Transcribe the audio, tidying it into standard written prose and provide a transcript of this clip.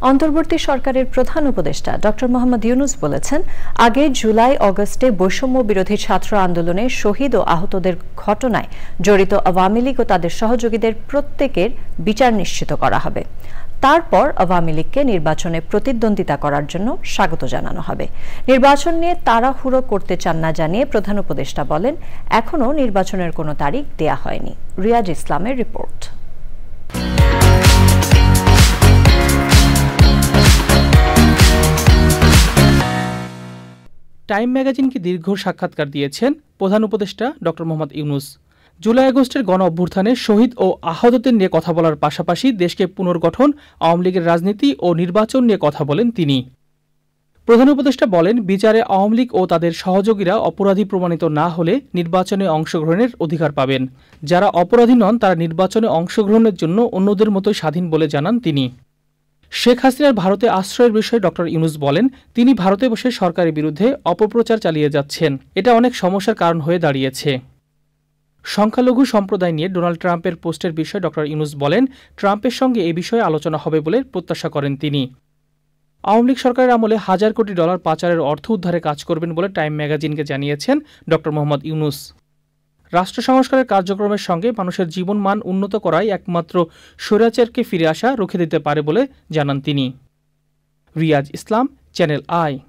অন্তর্বর্তী সরকারের প্রধান উপদেষ্টা ডক্টর মোহাম্মদ ইউনূস বলেছেন, আগে জুলাই-অগস্টে বৈষম্য বিরোধী ছাত্র আন্দোলনে শহীদ ও আহতদের ঘটনায় জড়িত আওয়ামী লীগ ও তাদের সহযোগীদের প্রত্যেকের বিচার নিশ্চিত করা হবে। তারপর আওয়ামী লীগকে নির্বাচনে প্রতিদ্বন্দ্বিতা করার জন্য স্বাগত জানানো হবে। নির্বাচন নিয়ে তাড়াহুড়ো করতে চান না জানিয়ে প্রধান উপদেষ্টা বলেন, এখনও নির্বাচনের কোনো তারিখ দেয়া হয়নি। রিয়াজ ইসলামের রিপোর্ট। টাইম ম্যাগাজিনকে দীর্ঘ সাক্ষাৎকার দিয়েছেন প্রধান উপদেষ্টা ডক্টর মোহাম্মদ ইউনূস। জুলাই-আগস্টের গণ অভ্যুত্থানে শহীদ ও আহতদের নিয়ে কথা বলার পাশাপাশি দেশকে পুনর্গঠন, আওয়ামী লীগের রাজনীতি ও নির্বাচন নিয়ে কথা বলেন তিনি। প্রধান উপদেষ্টা বলেন, বিচারে আওয়ামী লীগ ও তাদের সহযোগীরা অপরাধী প্রমাণিত না হলে নির্বাচনে অংশগ্রহণের অধিকার পাবেন। যারা অপরাধী নন তারা নির্বাচনে অংশগ্রহণের জন্য অন্যদের মতোই স্বাধীন বলে জানান তিনি। শেখ হাসিনার ভারতে আশ্রয়ের বিষয়ে ডক্টর ইউনূস বলেন, তিনি ভারতে বসে সরকারের বিরুদ্ধে অপপ্রচার চালিয়ে যাচ্ছেন। এটা অনেক সমস্যার কারণ হয়ে দাঁড়িয়েছে। সংখ্যালঘু সম্প্রদায় নিয়ে ডোনাল্ড ট্রাম্পের পোস্টের বিষয়ে ডক্টর ইউনূস বলেন, ট্রাম্পের সঙ্গে এ বিষয়ে আলোচনা হবে বলে প্রত্যাশা করেন তিনি। আওয়ামী লীগ সরকারের আমলে $1,000 কোটি পাচারের অর্থ উদ্ধারে কাজ করবেন বলে টাইম ম্যাগাজিনকে জানিয়েছেন ডক্টর মোহাম্মদ ইউনূস। রাষ্ট্র সংস্কারের কার্যক্রমের সঙ্গে মানুষের জীবন মান উন্নত করাই একমাত্র স্বৈরাচারকে ফিরে আসা রুখে দিতে পারে বলে জানান তিনি। রিয়াজ ইসলাম, চ্যানেল আই।